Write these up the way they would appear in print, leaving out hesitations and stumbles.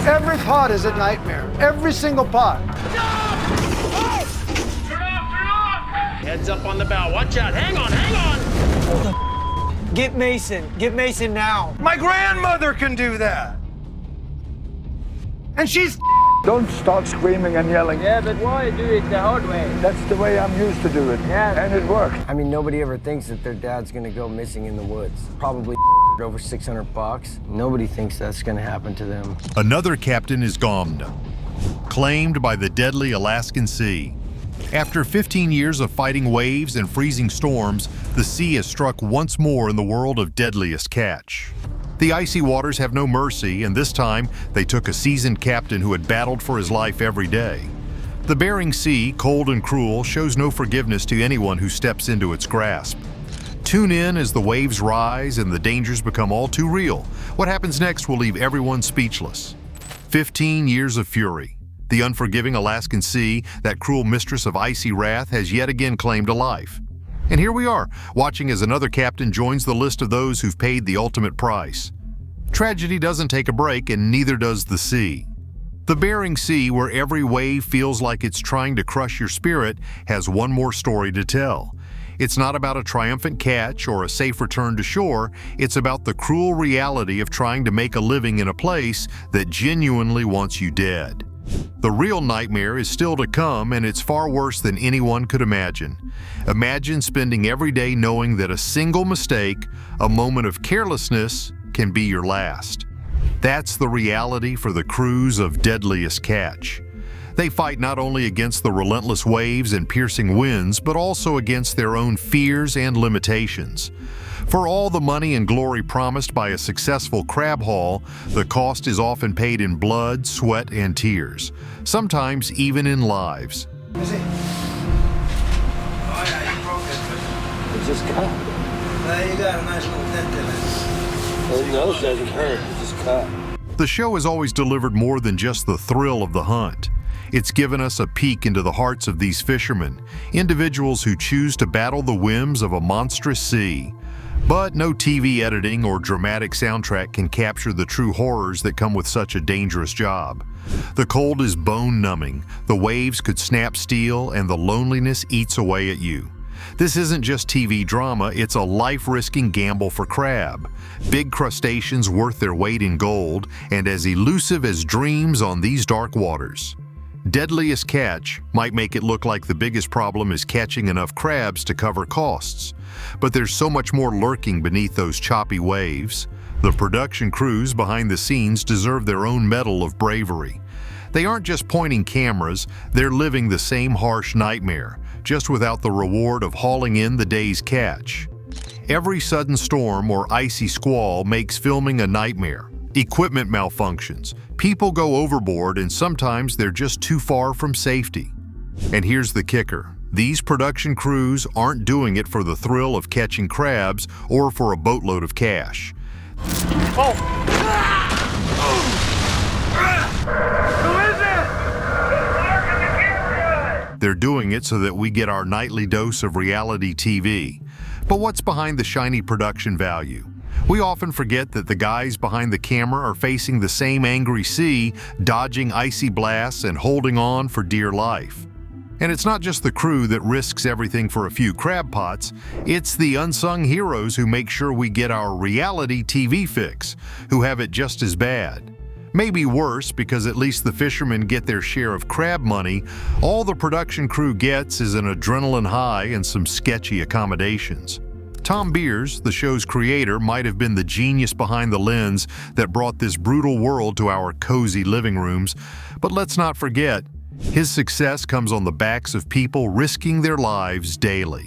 Every pot is a nightmare. Every single pot. Heads up on the bow. Watch out. Hang on, hang on. Get Mason. Get Mason now. My grandmother can do that. And she's... Don't start screaming and yelling. Yeah, but why do it the hard way? That's the way I'm used to do it. Yeah. And it worked. I mean, nobody ever thinks that their dad's gonna go missing in the woods. Probably over 600 bucks. Nobody thinks that's gonna happen to them. Another captain is gone, claimed by the deadly Alaskan Sea. After 15 years of fighting waves and freezing storms, the sea has struck once more in the world of Deadliest Catch. The icy waters have no mercy, and this time they took a seasoned captain who had battled for his life every day. The Bering Sea, cold and cruel, shows no forgiveness to anyone who steps into its grasp. Tune in as the waves rise and the dangers become all too real. What happens next will leave everyone speechless. 15 years of fury. The unforgiving Alaskan Sea, that cruel mistress of icy wrath, has yet again claimed a life. And here we are, watching as another captain joins the list of those who've paid the ultimate price. Tragedy doesn't take a break, and neither does the sea. The Bering Sea, where every wave feels like it's trying to crush your spirit, has one more story to tell. It's not about a triumphant catch or a safe return to shore. It's about the cruel reality of trying to make a living in a place that genuinely wants you dead. The real nightmare is still to come, and it's far worse than anyone could imagine. Imagine spending every day knowing that a single mistake, a moment of carelessness, can be your last. That's the reality for the crews of Deadliest Catch. They fight not only against the relentless waves and piercing winds, but also against their own fears and limitations. For all the money and glory promised by a successful crab haul, the cost is often paid in blood, sweat, and tears, sometimes even in lives. Is it? Oh yeah, you broke it. It just cut. You got a nice little dent in it. The nose doesn't hurt. It just cut. The show has always delivered more than just the thrill of the hunt. It's given us a peek into the hearts of these fishermen, individuals who choose to battle the whims of a monstrous sea. But no TV editing or dramatic soundtrack can capture the true horrors that come with such a dangerous job. The cold is bone-numbing, the waves could snap steel, and the loneliness eats away at you. This isn't just TV drama, it's a life-risking gamble for crab. Big crustaceans worth their weight in gold, and as elusive as dreams on these dark waters. Deadliest Catch might make it look like the biggest problem is catching enough crabs to cover costs. But there's so much more lurking beneath those choppy waves. The production crews behind the scenes deserve their own medal of bravery. They aren't just pointing cameras, they're living the same harsh nightmare, just without the reward of hauling in the day's catch. Every sudden storm or icy squall makes filming a nightmare. Equipment malfunctions, people go overboard, and sometimes they're just too far from safety. And here's the kicker. These production crews aren't doing it for the thrill of catching crabs or for a boatload of cash. Oh! Who is it? They're doing it so that we get our nightly dose of reality TV. But what's behind the shiny production value? We often forget that the guys behind the camera are facing the same angry sea, dodging icy blasts and holding on for dear life. And it's not just the crew that risks everything for a few crab pots, it's the unsung heroes who make sure we get our reality TV fix, who have it just as bad. Maybe worse, because at least the fishermen get their share of crab money. All the production crew gets is an adrenaline high and some sketchy accommodations. Tom Beers, the show's creator, might have been the genius behind the lens that brought this brutal world to our cozy living rooms, but let's not forget, his success comes on the backs of people risking their lives daily.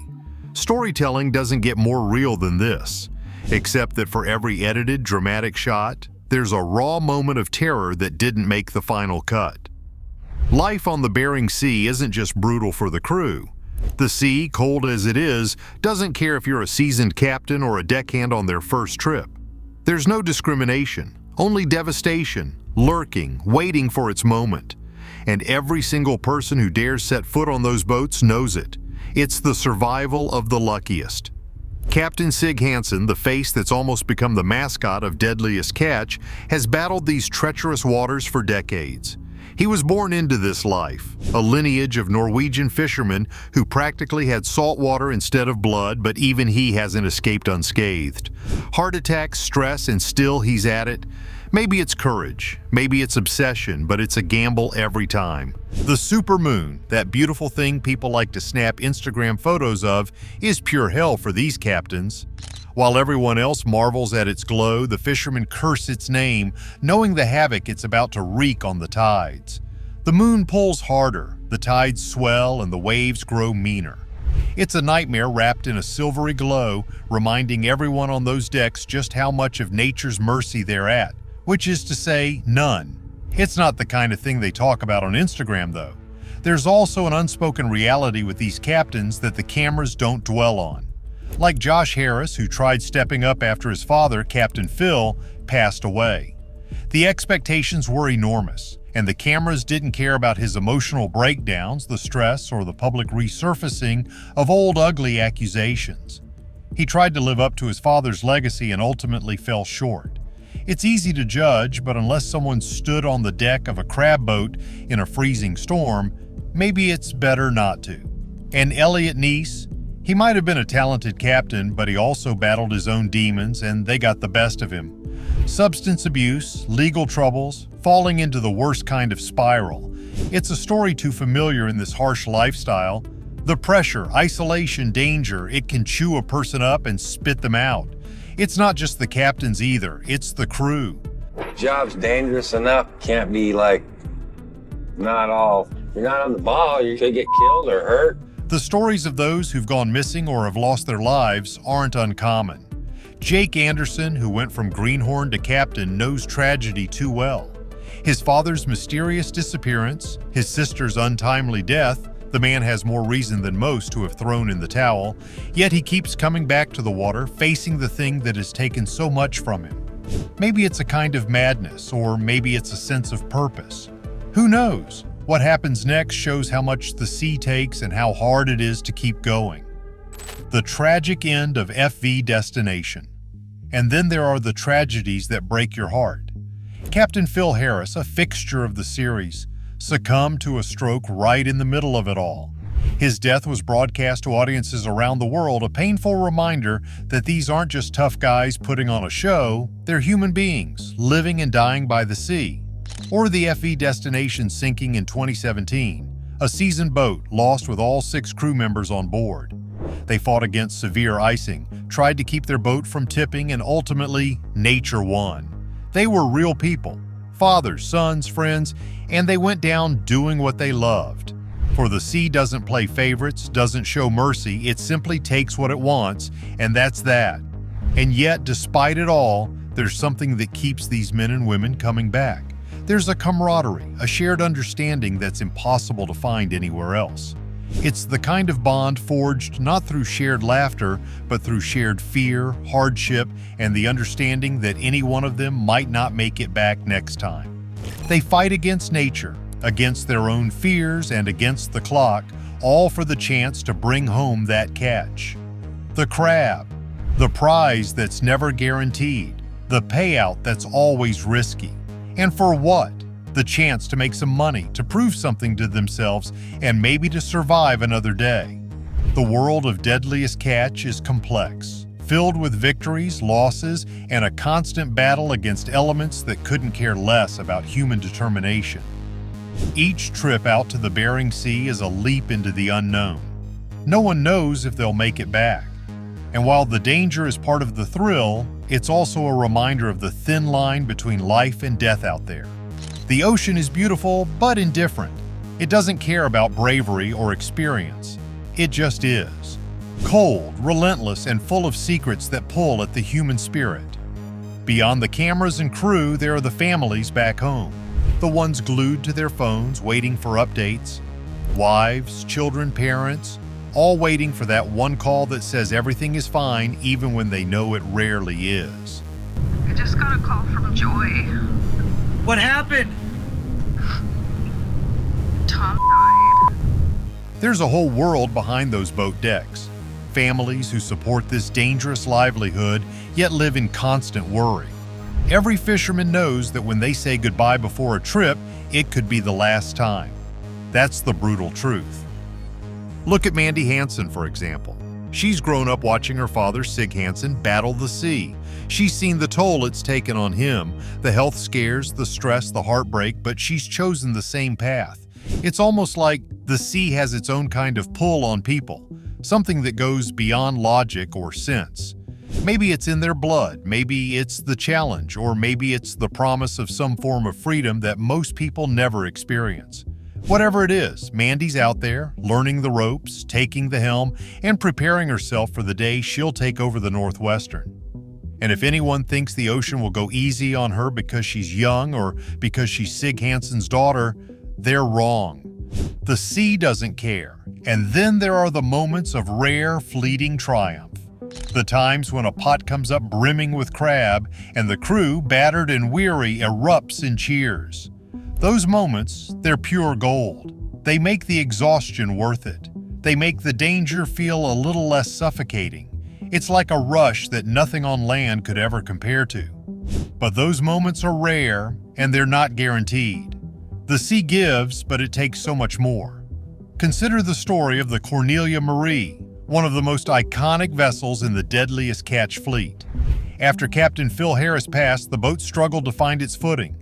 Storytelling doesn't get more real than this, except that for every edited, dramatic shot, there's a raw moment of terror that didn't make the final cut. Life on the Bering Sea isn't just brutal for the crew. The sea, cold as it is, doesn't care if you're a seasoned captain or a deckhand on their first trip. There's no discrimination, only devastation, lurking, waiting for its moment. And every single person who dares set foot on those boats knows it. It's the survival of the luckiest. Captain Sig Hansen, the face that's almost become the mascot of Deadliest Catch, has battled these treacherous waters for decades. He was born into this life, a lineage of Norwegian fishermen who practically had salt water instead of blood, but even he hasn't escaped unscathed. Heart attacks, stress, and still he's at it. Maybe it's courage, maybe it's obsession, but it's a gamble every time. The supermoon, that beautiful thing people like to snap Instagram photos of, is pure hell for these captains. While everyone else marvels at its glow, the fishermen curse its name, knowing the havoc it's about to wreak on the tides. The moon pulls harder, the tides swell, and the waves grow meaner. It's a nightmare wrapped in a silvery glow, reminding everyone on those decks just how much of nature's mercy they're at, which is to say, none. It's not the kind of thing they talk about on Instagram, though. There's also an unspoken reality with these captains that the cameras don't dwell on. Like Josh Harris, who tried stepping up after his father, Captain Phil, passed away. The expectations were enormous, and the cameras didn't care about his emotional breakdowns, the stress, or the public resurfacing of old ugly accusations. He tried to live up to his father's legacy and ultimately fell short. It's easy to judge, but unless someone stood on the deck of a crab boat in a freezing storm, maybe it's better not to. And Elliot Neese? He might have been a talented captain, but he also battled his own demons, and they got the best of him. Substance abuse, legal troubles, falling into the worst kind of spiral. It's a story too familiar in this harsh lifestyle. The pressure, isolation, danger, it can chew a person up and spit them out. It's not just the captains either, it's the crew. Job's dangerous enough, can't be like, not all. You're not on the ball, you could get killed or hurt. The stories of those who've gone missing or have lost their lives aren't uncommon. Jake Anderson, who went from greenhorn to captain, knows tragedy too well. His father's mysterious disappearance, his sister's untimely death, the man has more reason than most to have thrown in the towel, yet he keeps coming back to the water, facing the thing that has taken so much from him. Maybe it's a kind of madness, or maybe it's a sense of purpose. Who knows? What happens next shows how much the sea takes and how hard it is to keep going. The tragic end of FV Destination. And then there are the tragedies that break your heart. Captain Phil Harris, a fixture of the series, succumbed to a stroke right in the middle of it all. His death was broadcast to audiences around the world, a painful reminder that these aren't just tough guys putting on a show, they're human beings, living and dying by the sea. Or the FV Destination sinking in 2017, a seasoned boat lost with all 6 crew members on board. They fought against severe icing, tried to keep their boat from tipping, and ultimately, nature won. They were real people, fathers, sons, friends, and they went down doing what they loved. For the sea doesn't play favorites, doesn't show mercy, it simply takes what it wants, and that's that. And yet, despite it all, there's something that keeps these men and women coming back. There's a camaraderie, a shared understanding that's impossible to find anywhere else. It's the kind of bond forged not through shared laughter, but through shared fear, hardship, and the understanding that any one of them might not make it back next time. They fight against nature, against their own fears, and against the clock, all for the chance to bring home that catch. The crab, the prize that's never guaranteed, the payout that's always risky. And for what? The chance to make some money, to prove something to themselves, and maybe to survive another day. The world of Deadliest Catch is complex, filled with victories, losses, and a constant battle against elements that couldn't care less about human determination. Each trip out to the Bering Sea is a leap into the unknown. No one knows if they'll make it back. And while the danger is part of the thrill, it's also a reminder of the thin line between life and death out there. The ocean is beautiful, but indifferent. It doesn't care about bravery or experience. It just is. Cold, relentless, and full of secrets that pull at the human spirit. Beyond the cameras and crew, there are the families back home. The ones glued to their phones, waiting for updates. Wives, children, parents, all waiting for that one call that says everything is fine, even when they know it rarely is. I just got a call from Joy. What happened? Tom died. There's a whole world behind those boat decks. families who support this dangerous livelihood yet live in constant worry. Every fisherman knows that when they say goodbye before a trip, it could be the last time. That's the brutal truth. Look at Mandy Hansen, for example. She's grown up watching her father, Sig Hansen, battle the sea. She's seen the toll it's taken on him, the health scares, the stress, the heartbreak, but she's chosen the same path. It's almost like the sea has its own kind of pull on people, something that goes beyond logic or sense. Maybe it's in their blood, maybe it's the challenge, or maybe it's the promise of some form of freedom that most people never experience. Whatever it is, Mandy's out there, learning the ropes, taking the helm, and preparing herself for the day she'll take over the Northwestern. And if anyone thinks the ocean will go easy on her because she's young or because she's Sig Hansen's daughter, they're wrong. The sea doesn't care. And then there are the moments of rare, fleeting triumph. The times when a pot comes up brimming with crab and the crew, battered and weary, erupts in cheers. Those moments, they're pure gold. They make the exhaustion worth it. They make the danger feel a little less suffocating. It's like a rush that nothing on land could ever compare to. But those moments are rare, and they're not guaranteed. The sea gives, but it takes so much more. Consider the story of the Cornelia Marie, one of the most iconic vessels in the Deadliest Catch fleet. After Captain Phil Harris passed, the boat struggled to find its footing.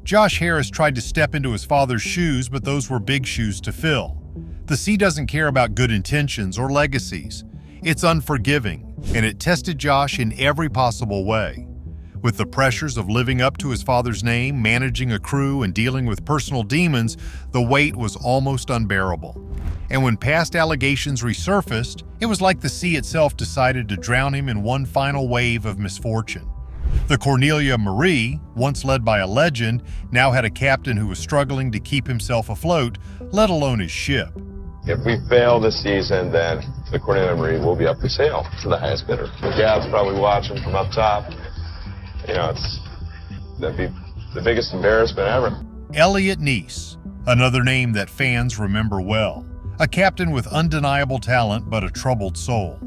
Josh Harris tried to step into his father's shoes, but those were big shoes to fill. The sea doesn't care about good intentions or legacies. It's unforgiving, and it tested Josh in every possible way. With the pressures of living up to his father's name, managing a crew, and dealing with personal demons, the weight was almost unbearable. And when past allegations resurfaced, it was like the sea itself decided to drown him in one final wave of misfortune. The Cornelia Marie, once led by a legend, now had a captain who was struggling to keep himself afloat, let alone his ship. If we fail this season, then the Cornelia Marie will be up for sale to the highest bidder. Gab's probably watching from up top. You know, that'd be the biggest embarrassment ever. Elliot Neese, another name that fans remember well. A captain with undeniable talent but a troubled soul.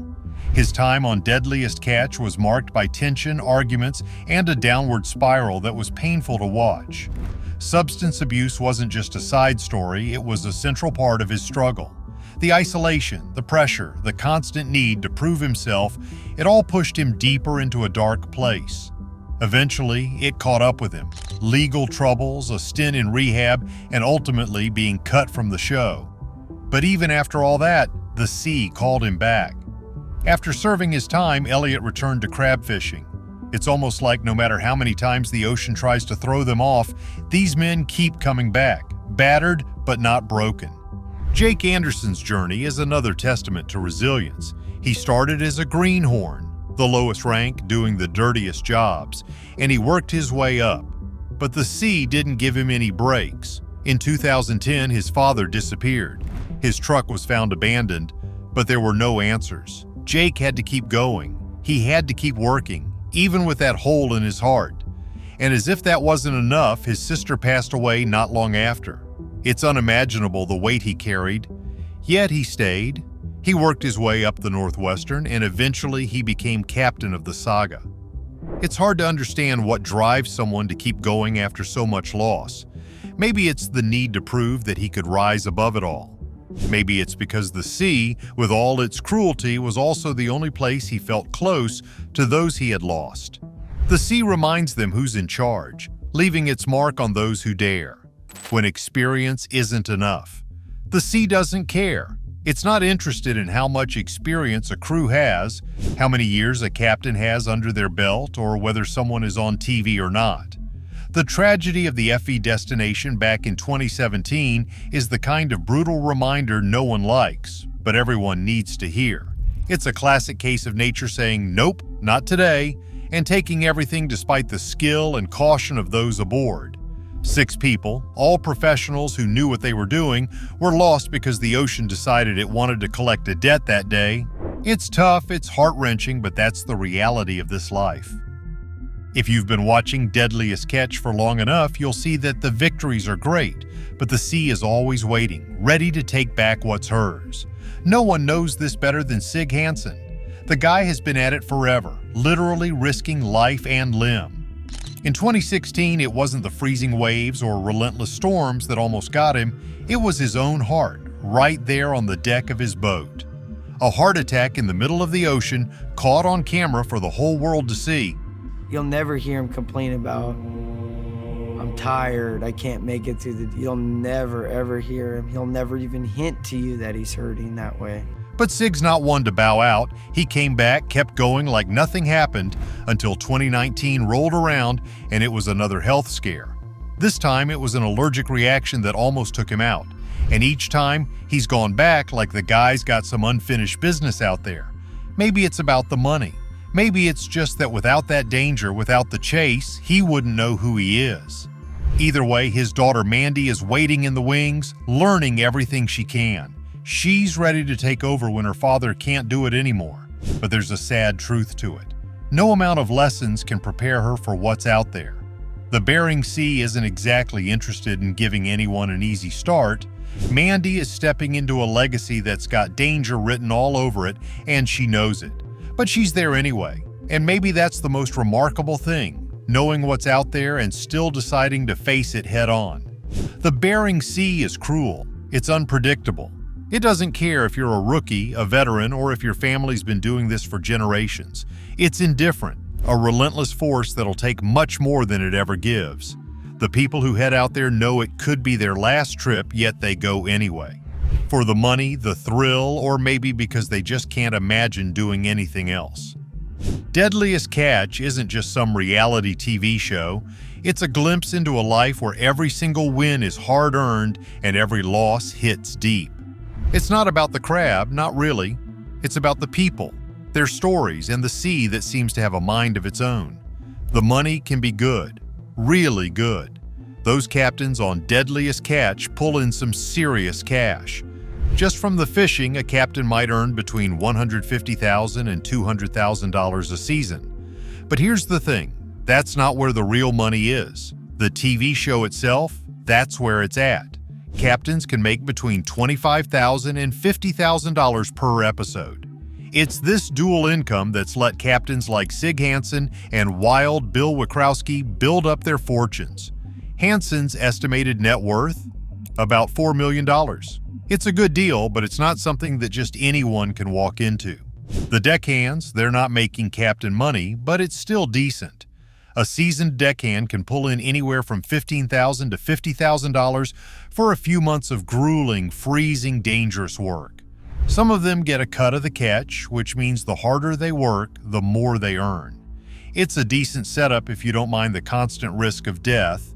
His time on Deadliest Catch was marked by tension, arguments, and a downward spiral that was painful to watch. Substance abuse wasn't just a side story, it was a central part of his struggle. The isolation, the pressure, the constant need to prove himself, it all pushed him deeper into a dark place. Eventually, it caught up with him. Legal troubles, a stint in rehab, and ultimately being cut from the show. But even after all that, the sea called him back. After serving his time, Elliot returned to crab fishing. It's almost like no matter how many times the ocean tries to throw them off, these men keep coming back, battered but not broken. Jake Anderson's journey is another testament to resilience. He started as a greenhorn, the lowest rank, doing the dirtiest jobs, and he worked his way up. But the sea didn't give him any breaks. In 2010, his father disappeared. His truck was found abandoned, but there were no answers. Jake had to keep going. He had to keep working, even with that hole in his heart. And as if that wasn't enough, his sister passed away not long after. It's unimaginable the weight he carried. Yet he stayed. He worked his way up the Northwestern, and eventually he became captain of the saga. It's hard to understand what drives someone to keep going after so much loss. Maybe it's the need to prove that he could rise above it all. Maybe it's because the sea, with all its cruelty, was also the only place he felt close to those he had lost. The sea reminds them who's in charge, leaving its mark on those who dare. When experience isn't enough, the sea doesn't care. It's not interested in how much experience a crew has, how many years a captain has under their belt, or whether someone is on TV or not. The tragedy of the FE destination back in 2017 is the kind of brutal reminder no one likes, but everyone needs to hear. It's a classic case of nature saying, "Nope, not today," and taking everything despite the skill and caution of those aboard. 6 people, all professionals who knew what they were doing, were lost because the ocean decided it wanted to collect a debt that day. It's tough, it's heart-wrenching, but that's the reality of this life. If you've been watching Deadliest Catch for long enough, you'll see that the victories are great, but the sea is always waiting, ready to take back what's hers. No one knows this better than Sig Hansen. The guy has been at it forever, literally risking life and limb. In 2016, it wasn't the freezing waves or relentless storms that almost got him, it was his own heart, right there on the deck of his boat. A heart attack in the middle of the ocean, caught on camera for the whole world to see. You'll never hear him complain about, I'm tired, I can't make it through the... You'll never, ever hear him. He'll never even hint to you that he's hurting that way. But Sig's not one to bow out. He came back, kept going like nothing happened until 2019 rolled around and it was another health scare. This time it was an allergic reaction that almost took him out. And each time he's gone back like the guy's got some unfinished business out there. Maybe it's about the money. Maybe it's just that without that danger, without the chase, he wouldn't know who he is. Either way, his daughter Mandy is waiting in the wings, learning everything she can. She's ready to take over when her father can't do it anymore. But there's a sad truth to it. No amount of lessons can prepare her for what's out there. The Bering Sea isn't exactly interested in giving anyone an easy start. Mandy is stepping into a legacy that's got danger written all over it, and she knows it. But she's there anyway, and maybe that's the most remarkable thing, knowing what's out there and still deciding to face it head on. The Bering Sea is cruel. It's unpredictable. It doesn't care if you're a rookie, a veteran, or if your family's been doing this for generations. It's indifferent, a relentless force that'll take much more than it ever gives. The people who head out there know it could be their last trip, yet they go anyway. For the money, the thrill, or maybe because they just can't imagine doing anything else. Deadliest Catch isn't just some reality TV show. It's a glimpse into a life where every single win is hard-earned and every loss hits deep. It's not about the crab, not really. It's about the people, their stories, and the sea that seems to have a mind of its own. The money can be good, really good. Those captains on Deadliest Catch pull in some serious cash. Just from the fishing, a captain might earn between $150,000 and $200,000 a season. But here's the thing, that's not where the real money is. The TV show itself, that's where it's at. Captains can make between $25,000 and $50,000 per episode. It's this dual income that's let captains like Sig Hansen and Wild Bill Wachowski build up their fortunes. Hansen's estimated net worth? About $4 million. It's a good deal, but it's not something that just anyone can walk into. The deckhands, they're not making captain money, but it's still decent. A seasoned deckhand can pull in anywhere from $15,000 to $50,000 for a few months of grueling, freezing, dangerous work. Some of them get a cut of the catch, which means the harder they work, the more they earn. It's a decent setup if you don't mind the constant risk of death.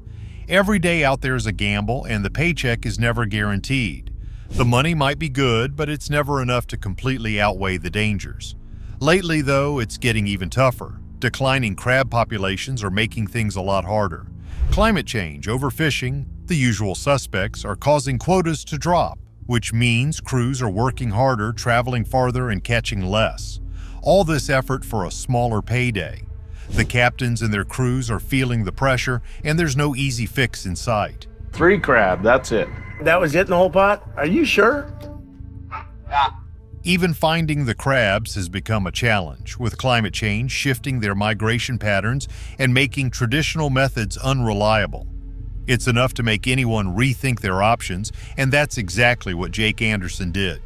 Every day out there is a gamble, and the paycheck is never guaranteed. The money might be good, but it's never enough to completely outweigh the dangers. Lately, though, it's getting even tougher. Declining crab populations are making things a lot harder. Climate change, overfishing, the usual suspects are causing quotas to drop, which means crews are working harder, traveling farther, and catching less. All this effort for a smaller payday. The captains and their crews are feeling the pressure, and there's no easy fix in sight. 3 crab, that's it. That was it in the whole pot? Are you sure? Yeah. Even finding the crabs has become a challenge, with climate change shifting their migration patterns and making traditional methods unreliable. It's enough to make anyone rethink their options, and that's exactly what Jake Anderson did.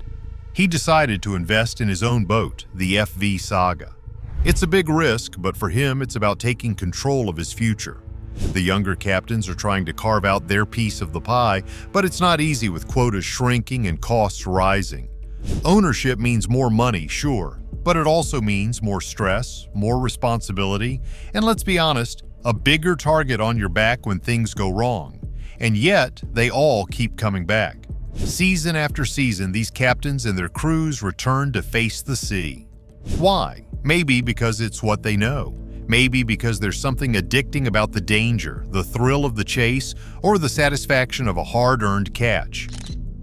He decided to invest in his own boat, the FV Saga. It's a big risk, but for him it's about taking control of his future. The younger captains are trying to carve out their piece of the pie, but it's not easy with quotas shrinking and costs rising. Ownership means more money, sure, but it also means more stress, more responsibility, and let's be honest, a bigger target on your back when things go wrong. And yet, they all keep coming back. Season after season, these captains and their crews return to face the sea. Why? Maybe because it's what they know. Maybe because there's something addicting about the danger, the thrill of the chase, or the satisfaction of a hard-earned catch.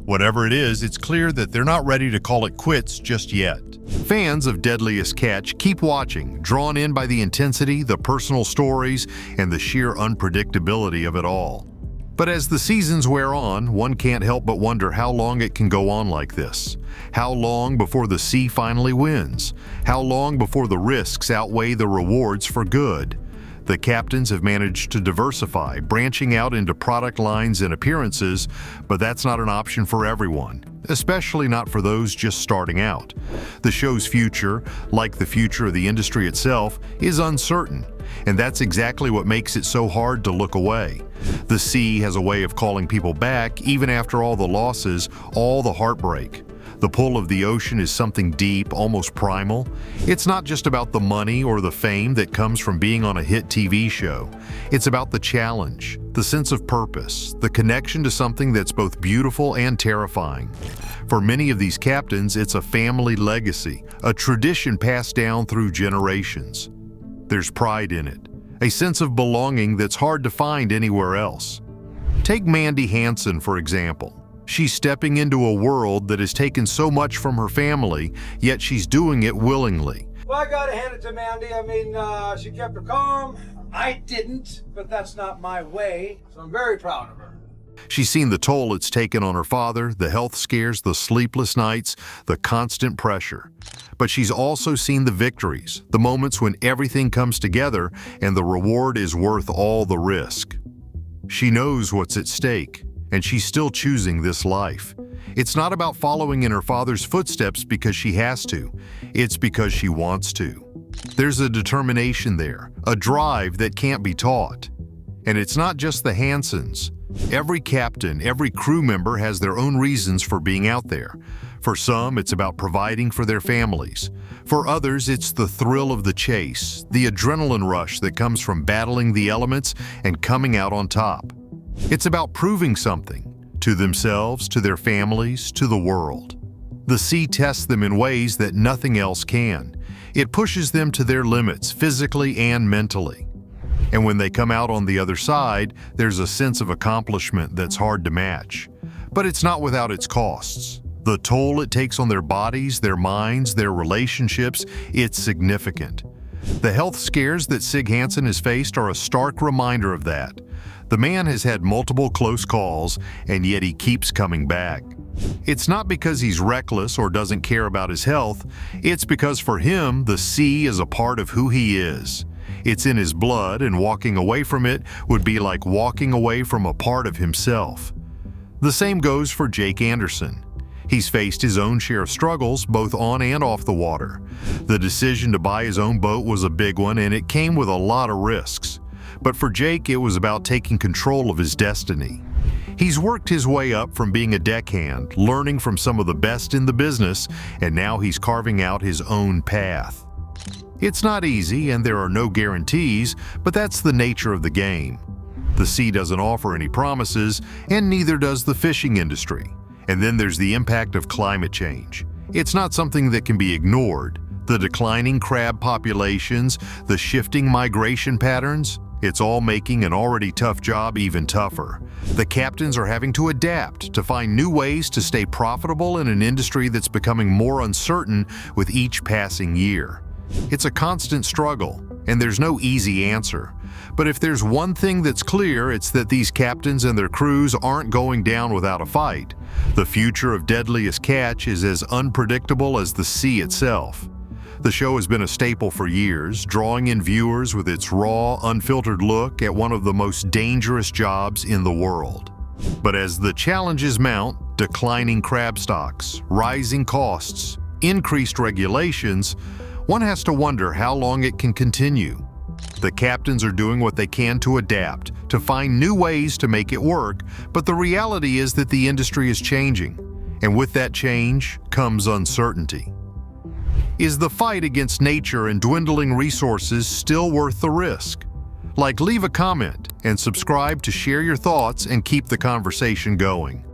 Whatever it is, it's clear that they're not ready to call it quits just yet. Fans of Deadliest Catch keep watching, drawn in by the intensity, the personal stories, and the sheer unpredictability of it all. But as the seasons wear on, one can't help but wonder how long it can go on like this. How long before the sea finally wins? How long before the risks outweigh the rewards for good? The captains have managed to diversify, branching out into product lines and appearances, but that's not an option for everyone, especially not for those just starting out. The show's future, like the future of the industry itself, is uncertain, and that's exactly what makes it so hard to look away. The sea has a way of calling people back even after all the losses, all the heartbreak. The pull of the ocean is something deep, almost primal. It's not just about the money or the fame that comes from being on a hit TV show. It's about the challenge, the sense of purpose, the connection to something that's both beautiful and terrifying. For many of these captains, it's a family legacy, a tradition passed down through generations. There's pride in it, a sense of belonging that's hard to find anywhere else. Take Mandy Hansen, for example. She's stepping into a world that has taken so much from her family, yet she's doing it willingly. Well, I gotta hand it to Mandy. I mean, she kept her calm. I didn't, but that's not my way, so I'm very proud of her. She's seen the toll it's taken on her father, the health scares, the sleepless nights, the constant pressure. But she's also seen the victories, the moments when everything comes together and the reward is worth all the risk. She knows what's at stake, and she's still choosing this life. It's not about following in her father's footsteps because she has to. It's because she wants to. There's a determination there, a drive that can't be taught. And it's not just the Hansens. Every captain, every crew member has their own reasons for being out there. For some, it's about providing for their families. For others, it's the thrill of the chase, the adrenaline rush that comes from battling the elements and coming out on top. It's about proving something, to themselves, to their families, to the world. The sea tests them in ways that nothing else can. It pushes them to their limits, physically and mentally. And when they come out on the other side, there's a sense of accomplishment that's hard to match. But it's not without its costs. The toll it takes on their bodies, their minds, their relationships, it's significant. The health scares that Sig Hansen has faced are a stark reminder of that. The man has had multiple close calls, and yet he keeps coming back. It's not because he's reckless or doesn't care about his health. It's because for him, the sea is a part of who he is. It's in his blood, and walking away from it would be like walking away from a part of himself. The same goes for Jake Anderson. He's faced his own share of struggles, both on and off the water. The decision to buy his own boat was a big one, and it came with a lot of risks. But for Jake, it was about taking control of his destiny. He's worked his way up from being a deckhand, learning from some of the best in the business, and now he's carving out his own path. It's not easy, and there are no guarantees, but that's the nature of the game. The sea doesn't offer any promises, and neither does the fishing industry. And then there's the impact of climate change. It's not something that can be ignored. The declining crab populations, the shifting migration patterns, it's all making an already tough job even tougher. The captains are having to adapt, to find new ways to stay profitable in an industry that's becoming more uncertain with each passing year. It's a constant struggle, and there's no easy answer. But if there's one thing that's clear, it's that these captains and their crews aren't going down without a fight. The future of Deadliest Catch is as unpredictable as the sea itself. The show has been a staple for years, drawing in viewers with its raw, unfiltered look at one of the most dangerous jobs in the world. But as the challenges mount, declining crab stocks, rising costs, increased regulations, one has to wonder how long it can continue. The captains are doing what they can to adapt, to find new ways to make it work, but the reality is that the industry is changing, and with that change comes uncertainty. Is the fight against nature and dwindling resources still worth the risk? Leave a comment and subscribe to share your thoughts and keep the conversation going.